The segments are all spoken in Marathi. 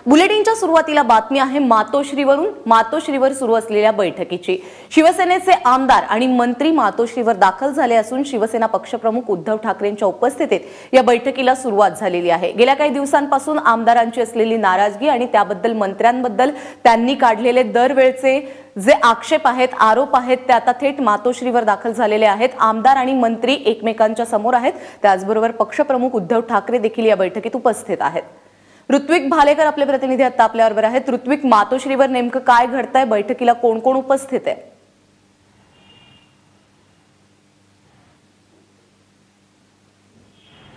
बुलेटिनच्या सुरुवातीला बातमी आहे मातोश्रीवर सुरू असलेल्या बैठकीची। शिवसेनेचे आमदार आणि मंत्री मातोश्रीवर दाखल झाले असून शिवसेना पक्षप्रमुख उद्धव ठाकरेंच्या उपस्थितीत या बैठकीला सुरुवात झालेली आहे। गेल्या काही दिवसांपासून आमदारांची असलेली नाराजगी आणि त्याबद्दल मंत्र्यांबद्दल त्यांनी काढलेले दरवेळचे जे आक्षेप आहेत, आरोप आहेत, ते आता थेट मातोश्रीवर दाखल झालेले आहेत। आमदार आणि मंत्री एकमेकांच्या समोर आहेत, त्याचबरोबर पक्षप्रमुख उद्धव ठाकरे देखील या बैठकीत उपस्थित आहेत। ऋत्विक भालेकर आपले प्रतिनिधी आता आपल्याबरोबर आहेत। ऋत्विक, मातोश्रीवर नेमकं काय घडतंय? बैठकीला कोण कोण उपस्थित आहे?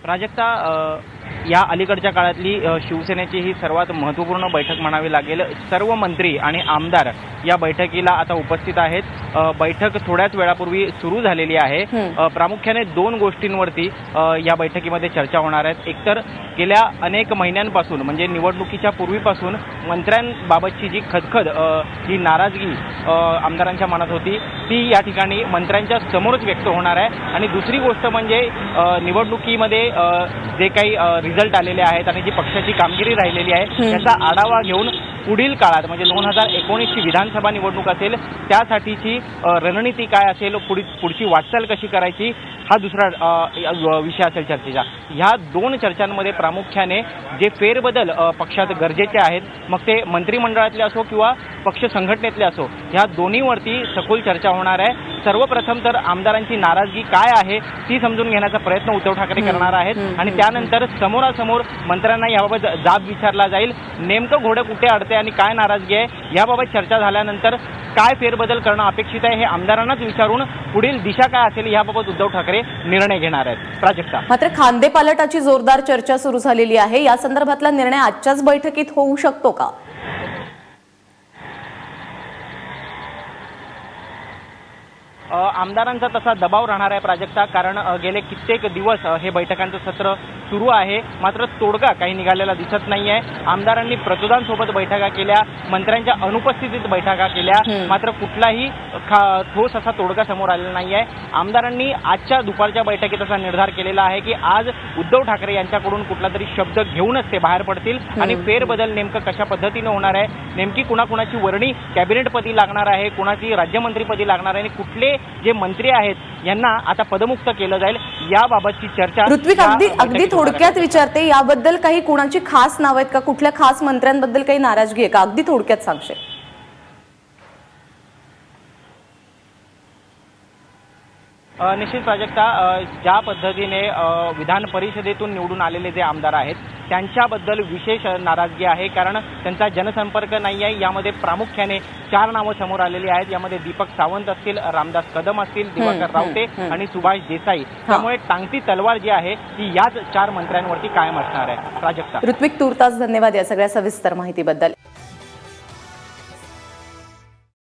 प्राजक्ता, या अलीकडच्या काळातली शिवसेनेची ही सर्वात महत्त्वपूर्ण बैठक म्हणावी लागेल। सर्व मंत्री आणि आमदार या बैठकीला आता उपस्थित आहेत। बैठक थोड्याच वेळापूर्वी सुरू झालेली आहे। प्रामुख्याने दोन गोष्टींवरती या बैठकीमध्ये चर्चा होणार आहेत। एकतर गेल्या अनेक महिन्यांपासून म्हणजे निवडणुकीच्या पूर्वीपासून मंत्र्यांबाबतची जी खदखद, जी नाराजगी आमदारांच्या मनात होती, ती या ठिकाणी मंत्र्यांच्या समोरच व्यक्त होणार आहे। आणि दुसरी गोष्ट म्हणजे निवडणुकीमध्ये जे काही रिझल्ट आलेले आहेत आणि जी पक्षाची कामगिरी राहिलेली आहे त्याचा आढावा घेऊन पुढील काळात म्हणजे 2019ची विधानसभा निवडणूक असेल त्यासाठीची रणनीती काय असेल, पुढची वाटचाल कशी करायची, हा दुसरा विषय असेल चर्चेचा। ह्या दोन चर्चांमध्ये प्रामुख्याने जे फेरबदल पक्षात गरजेचे आहेत, मग ते मंत्रिमंडळातले असो किंवा पक्ष संघटनेतले असो, ह्या दोन्हीवरती सखोल चर्चा होणार आहे। सर्वप्रथम तर आमदारांची नाराजगी काय आहे ती समजून घेण्याचा प्रयत्न उद्धव ठाकरे करणार आहेत आणि त्यानंतर समोरासमोर मंत्र्यांना याबाबत जाब विचारला जाईल। नेमकं घोडं कुठे अडते आणि काय नाराजगी आहे याबाबत चर्चा झाल्यानंतर काय फेरबदल करणं अपेक्षित आहे हे आमदारांनाच विचारून पुढील दिशा काय असेल याबाबत उद्धव ठाकरे निर्णय घेणार आहेत। प्राजक्ता, मात्र खांदेपालटाची जोरदार चर्चा सुरू झालेली आहे। या संदर्भातला निर्णय आजच्याच बैठकीत होऊ शकतो का? आमदारांचा तसा दबाव राहणार आहे प्राजक्ता, कारण गेले कित्येक दिवस हे बैठकांचं सत्र सुरू आहे, मात्र तोडगा काही निघालेला दिसत नाहीये। आमदारांनी प्रचोदांसोबत बैठका केल्या, मंत्र्यांच्या अनुपस्थितीत बैठका केल्या, मात्र कुठलाही ठोस असा तोडगा समोर आलेला नाहीये। आमदारांनी आजच्या दुपारच्या बैठकीत असा निर्धार केलेला आहे की आज उद्धव ठाकरे यांच्याकडून कुठला तरी शब्द घेऊनच ते बाहेर पडतील आणि फेरबदल नेमकं कशा पद्धतीने होणार आहे, नेमकी कुणाकुणाची वर्णी कॅबिनेटपदी लागणार आहे, कुणाची राज्यमंत्रीपदी लागणार आहे आणि कुठले जे मंत्री आहेत यांना आता पदमुक्त केलं जाईल याबाबतची चर्चा। ऋत्विक, अगदी थोडक्यात विचारते, याबद्दल काही कुणाची खास नाव आहेत का? कुठल्या खास मंत्र्यांबद्दल काही नाराजगी आहे का? अगदी थोडक्यात सांगशील? निश्चित प्राजक्ता, ज्या पद्धतीने विधान परिषदेतून निवडून आलेले जे आमदार आहेत त्यांच्याबद्दल विशेष नाराजगी आहे, कारण त्यांचा जनसंपर्क नाही आहे। यामध्ये प्रामुख्याने 4 नावं समोर आलेली आहेत। यामध्ये दीपक सावंत असतील, रामदास कदम असतील, दिवाकर रावते आणि सुभाष देसाई। त्यामुळे टांगती तलवार जी आहे ती याच 4 मंत्र्यांवरती कायम असणार आहे। प्राजक्ता, ऋत्विक, तूर्तास धन्यवाद या सगळ्या सविस्तर माहितीबद्दल।